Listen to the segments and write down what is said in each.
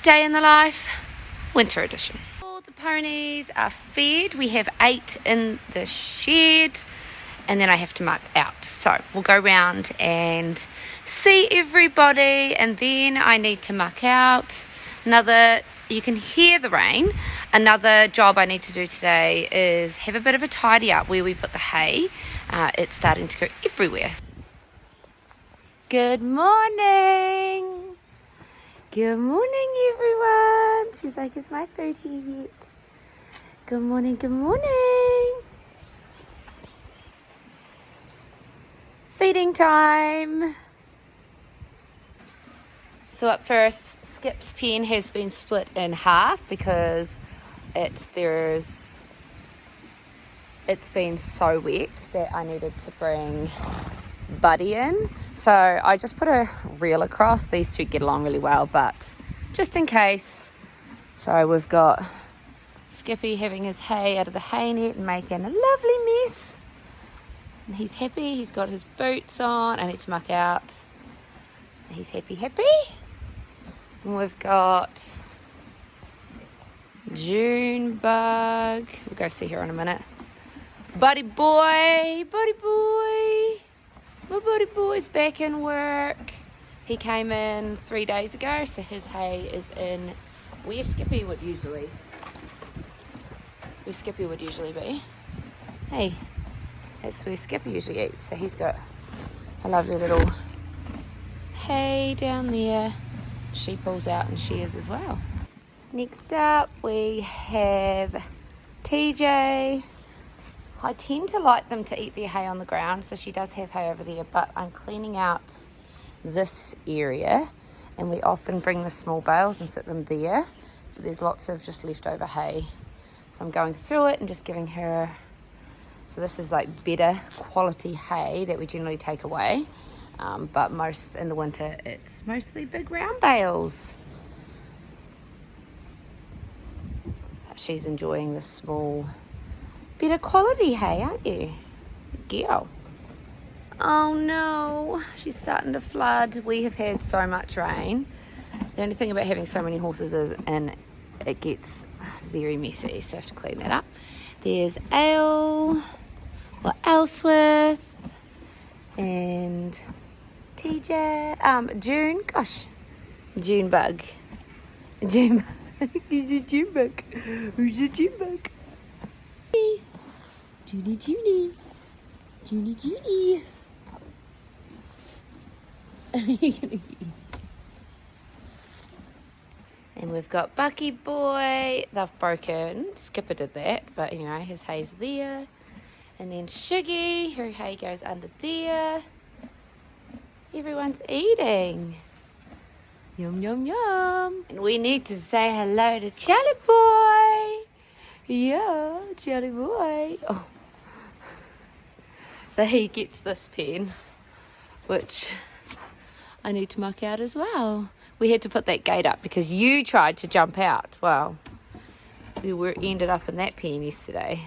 Day in the life, winter edition. All the ponies are fed. We have 8 in the shed, and then I have to muck out. So we'll go round and see everybody, and then I need to muck out. You can hear the rain. Another job I need to do today is have a bit of a tidy up where we put the hay. It's starting to go everywhere. Good morning. Good morning, everyone. She's like, is my food here yet? Good morning, good morning. Feeding time. So up first, Skip's pen has been split in half because it's been so wet that I needed to bring Buddy in. So I just put a reel across. These two get along really well, but just in case. So we've got Skippy having his hay out of the hay net and making a lovely mess. And he's happy. He's got his boots on. I need to muck out. He's happy. And we've got Junebug. We'll go see her in a minute. Buddy boy. My buddy boy's back in work. He came in 3 days ago, so his hay is in where Skippy would usually be. Hey, that's where Skippy usually eats. So he's got a lovely little hay down there. She pulls out and shares as well. Next up we have TJ. I tend to like them to eat their hay on the ground, so she does have hay over there, but I'm cleaning out this area, and we often bring the small bales and sit them there, so there's lots of just leftover hay. So I'm going through it and just giving her, so this is like better quality hay that we generally take away, but most in the winter it's mostly big round bales. She's enjoying the small better quality hay, aren't you? Girl. Oh no, she's starting to flood. We have had so much rain. The only thing about having so many horses is it gets very messy, so I have to clean that up. There's Ellsworth and TJ, June, gosh, Junebug. He's a Junebug. Who's a Junebug? Junie. And we've got Bucky boy. They've broken. Skipper did that, but anyway, his hay's there. And then Shiggy, her hay goes under there. Everyone's eating. Yum, yum, yum. And we need to say hello to Charlie boy. Yeah, Charlie boy. Oh. So he gets this pen, which I need to muck out as well. We had to put that gate up because you tried to jump out. Well, we ended up in that pen yesterday.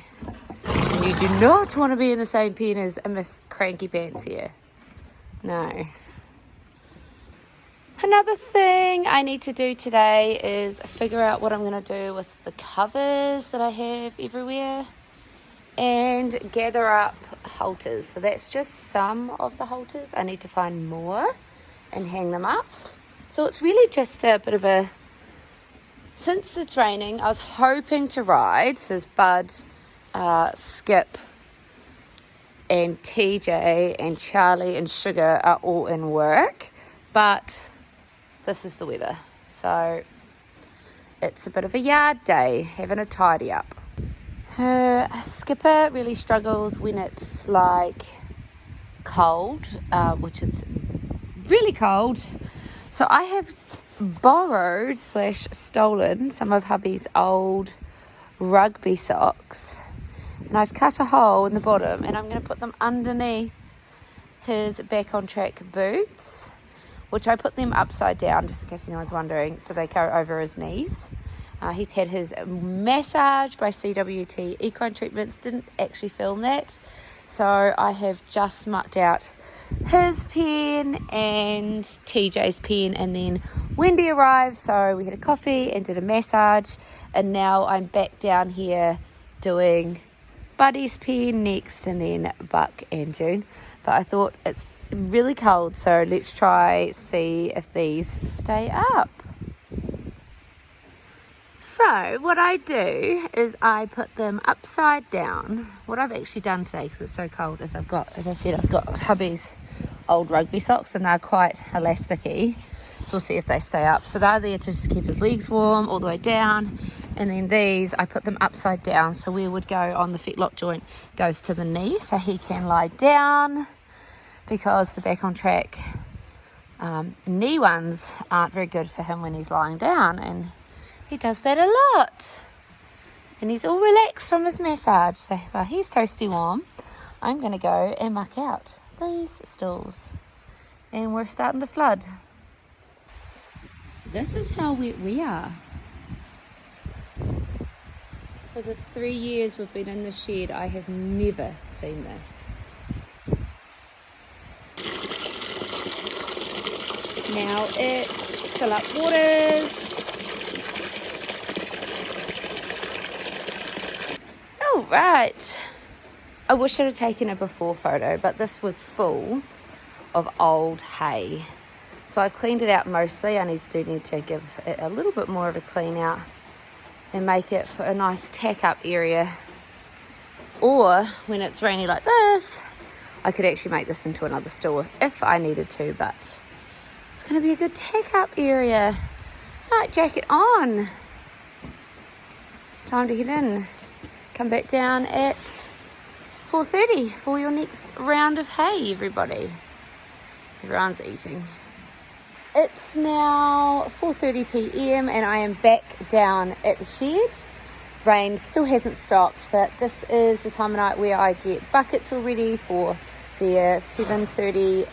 And you do not want to be in the same pen as a Miss Cranky Pants here. No. Another thing I need to do today is figure out what I'm going to do with the covers that I have everywhere and gather up halters. So that's just some of the halters. I need to find more and hang them up. So it's really just a bit of a, since it's raining, I was hoping to ride. So there's Bud, Skip and TJ and Charlie and Sugar are all in work, but this is the weather, so it's a bit of a yard day, having a tidy up. Her Skipper really struggles when it's like cold, which is really cold. So I have borrowed / stolen some of hubby's old rugby socks, and I've cut a hole in the bottom, and I'm going to put them underneath his Back on Track boots, which I put them upside down just in case anyone's wondering, so they go over his knees. He's had his massage by CWT Equine Treatments. Didn't actually film that, so I have just mucked out his pen and TJ's pen, and then Wendy arrived, so we had a coffee and did a massage, and now I'm back down here doing Buddy's pen next, and then Buck and June. But I thought it's really cold, so let's try see if these stay up. So what I do is I put them upside down. What I've actually done today, because it's so cold, is I've got hubby's old rugby socks, and they're quite elasticy, so we'll see if they stay up. So they're there to just keep his legs warm all the way down, and then these I put them upside down, so we would go on the fetlock joint goes to the knee, so he can lie down, because the back on track knee ones aren't very good for him when he's lying down, and he does that a lot. And he's all relaxed from his massage. So while he's toasty warm, I'm going to go and muck out these stools. And we're starting to flood. This is how wet we are. For the 3 years we've been in the shed, I have never seen this. Now it's fill up waters. Right, I wish I'd have taken a before photo, but this was full of old hay, so I cleaned it out mostly. I need to give it a little bit more of a clean out and make it for a nice tack up area, or when it's rainy like this I could actually make this into another store if I needed to, but it's going to be a good tack up area. Right, jacket on, time to get in. Come back down at 4:30 for your next round of hay, everybody. Everyone's eating. It's now 4:30 p.m. and I am back down at the shed. Rain still hasn't stopped, but this is the time of night where I get buckets all ready for their 7:30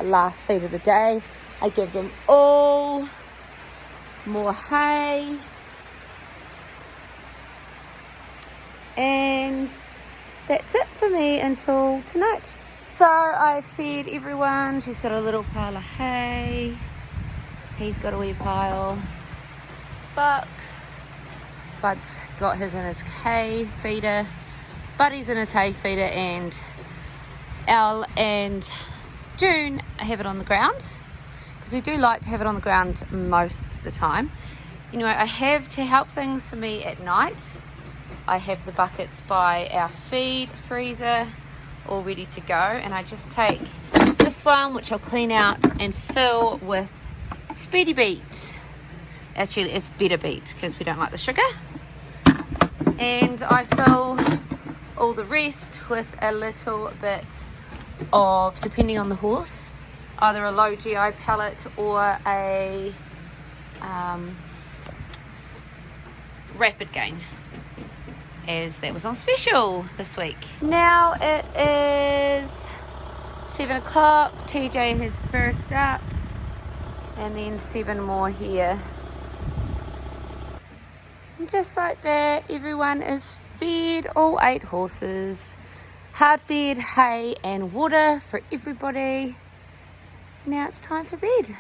last feed of the day. I give them all more hay. And that's it for me until tonight. So I fed everyone. She's got a little pile of hay. He's got a wee pile. Bud's got his in his hay feeder. Buddy's in his hay feeder, and Elle and June have it on the ground, because we do like to have it on the ground most of the time. Anyway, I have, to help things for me at night, I have the buckets by our feed freezer all ready to go, and I just take this one, which I'll clean out and fill with Speedy Beet. Actually, it's Better Beet because we don't like the sugar. And I fill all the rest with a little bit of, depending on the horse, either a low GI pellet or a rapid gain, as that was on special this week. Now it is 7 o'clock. TJ has first up, and then 7 more here. And just like that, everyone is fed, all 8 horses. Hard fed, hay and water for everybody. Now it's time for bed.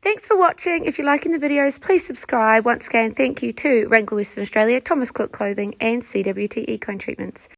Thanks for watching. If you're liking the videos, please subscribe. Once again, thank you to Wrangler Western Australia, Thomas Cook Clothing and CWT Econe Treatments.